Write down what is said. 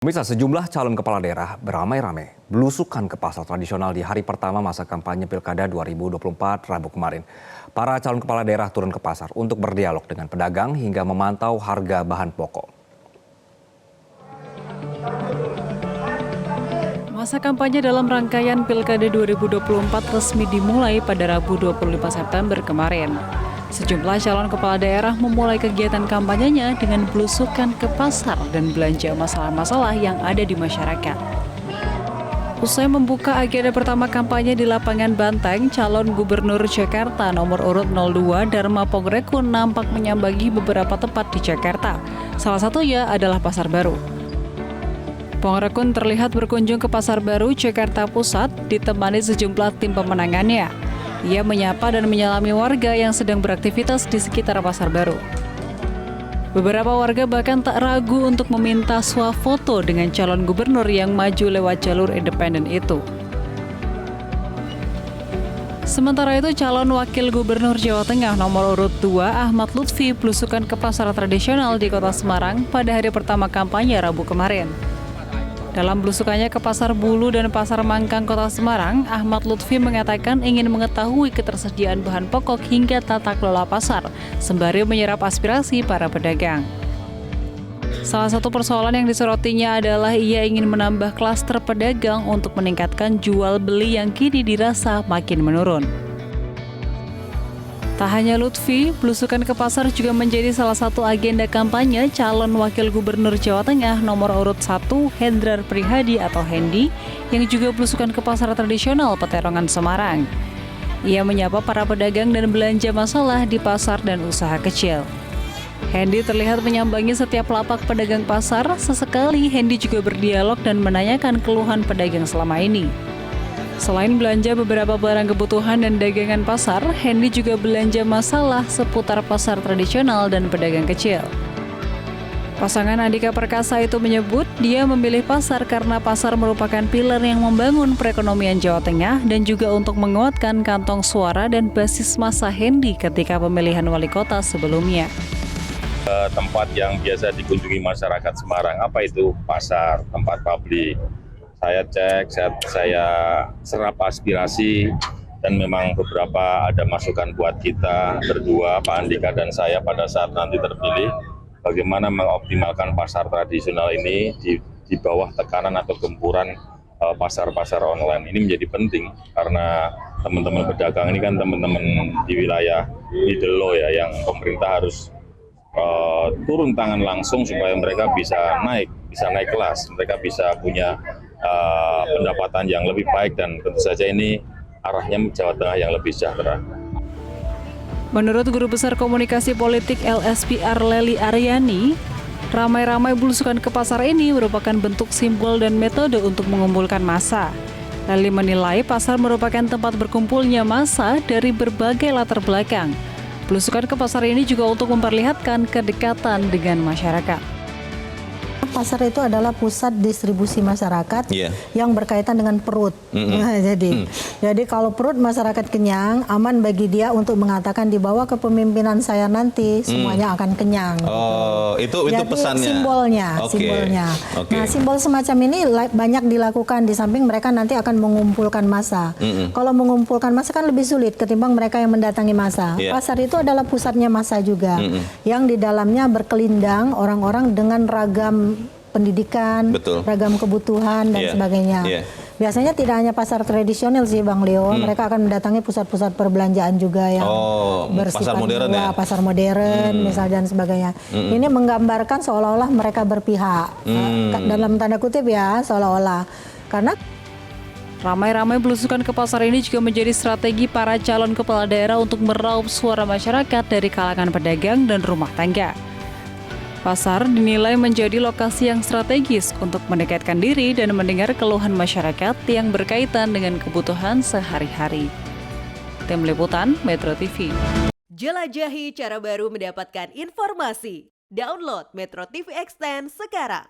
Pemirsa, sejumlah calon kepala daerah beramai-ramai belusukan ke pasar tradisional di hari pertama masa kampanye Pilkada 2024 Rabu kemarin. Para calon kepala daerah turun ke pasar untuk berdialog dengan pedagang hingga memantau harga bahan pokok. Masa kampanye dalam rangkaian Pilkada 2024 resmi dimulai pada Rabu 25 September kemarin. Sejumlah calon kepala daerah memulai kegiatan kampanyenya dengan belusukan ke pasar dan belanja masalah-masalah yang ada di masyarakat. Usai membuka agenda pertama kampanye di lapangan Banteng, calon gubernur Jakarta nomor urut 02 Dharma Pongrekun nampak menyambangi beberapa tempat di Jakarta. Salah satunya adalah Pasar Baru. Pongrekun terlihat berkunjung ke Pasar Baru, Jakarta Pusat, ditemani sejumlah tim pemenangannya. Ia menyapa dan menyalami warga yang sedang beraktivitas di sekitar Pasar Baru. Beberapa warga bahkan tak ragu untuk meminta swafoto dengan calon gubernur yang maju lewat jalur independen itu. Sementara itu, calon wakil gubernur Jawa Tengah nomor urut 2 Ahmad Lutfi belusukan ke pasar tradisional di Kota Semarang pada hari pertama kampanye Rabu kemarin. Dalam belusukannya ke Pasar Bulu dan Pasar Mangkang Kota Semarang, Ahmad Lutfi mengatakan ingin mengetahui ketersediaan bahan pokok hingga tata kelola pasar, sembari menyerap aspirasi para pedagang. Salah satu persoalan yang disorotinya adalah ia ingin menambah klaster pedagang untuk meningkatkan jual beli yang kini dirasa makin menurun. Tak hanya Lutfi, belusukan ke pasar juga menjadi salah satu agenda kampanye calon wakil gubernur Jawa Tengah nomor urut 1 Hendrar Prihadi atau Hendi yang juga belusukan ke pasar tradisional Peterongan Semarang. Ia menyapa para pedagang dan belanja masalah di pasar dan usaha kecil. Hendi terlihat menyambangi setiap lapak pedagang pasar. Sesekali Hendi juga berdialog dan menanyakan keluhan pedagang selama ini. Selain belanja beberapa barang kebutuhan dan dagangan pasar, Hendi juga belanja masalah seputar pasar tradisional dan pedagang kecil. Pasangan Andika Perkasa itu menyebut dia memilih pasar karena pasar merupakan pilar yang membangun perekonomian Jawa Tengah dan juga untuk menguatkan kantong suara dan basis massa Hendi ketika pemilihan wali kota sebelumnya. Tempat yang biasa dikunjungi masyarakat Semarang, apa itu pasar, tempat publik. Saya cek, saya serap aspirasi, dan memang beberapa ada masukan buat kita berdua, Pak Andika dan saya pada saat nanti terpilih, bagaimana mengoptimalkan pasar tradisional ini di bawah tekanan atau gempuran pasar-pasar online. Ini menjadi penting karena teman-teman pedagang ini kan teman-teman di wilayah middle low ya, yang pemerintah harus turun tangan langsung supaya mereka bisa naik kelas, mereka bisa punya pendapatan yang lebih baik, dan tentu saja ini arahnya Jawa Tengah yang lebih sejahtera. Menurut Guru Besar Komunikasi Politik LSPR Lely Aryani, ramai-ramai belusukan ke pasar ini merupakan bentuk simbol dan metode untuk mengumpulkan massa. Lely menilai pasar merupakan tempat berkumpulnya massa dari berbagai latar belakang. Belusukan ke pasar ini juga untuk memperlihatkan kedekatan dengan masyarakat. Pasar itu adalah pusat distribusi masyarakat yang berkaitan dengan perut. Nah, jadi kalau perut masyarakat kenyang, aman bagi dia untuk mengatakan di bawah kepemimpinan saya nanti semuanya akan kenyang. Oh, itu pesannya. Simbolnya. Nah, simbol semacam ini banyak dilakukan, di samping mereka nanti akan mengumpulkan massa. Kalau mengumpulkan massa kan lebih sulit ketimbang mereka yang mendatangi massa. Pasar itu adalah pusatnya massa juga, yang di dalamnya berkelindang orang-orang dengan ragam pendidikan, ragam kebutuhan dan sebagainya. Biasanya tidak hanya pasar tradisional sih Bang Leo, mereka akan mendatangi pusat-pusat perbelanjaan juga yang bersifat pasar modern misalnya dan sebagainya. Ini menggambarkan seolah-olah mereka berpihak, dalam tanda kutip ya, seolah-olah. Karena ramai-ramai belusukan ke pasar ini juga menjadi strategi para calon kepala daerah untuk meraup suara masyarakat dari kalangan pedagang dan rumah tangga. Pasar dinilai menjadi lokasi yang strategis untuk mendekatkan diri dan mendengar keluhan masyarakat yang berkaitan dengan kebutuhan sehari-hari. Tim Liputan Metro TV. Jelajahi cara baru mendapatkan informasi. Download Metro TV Extend sekarang.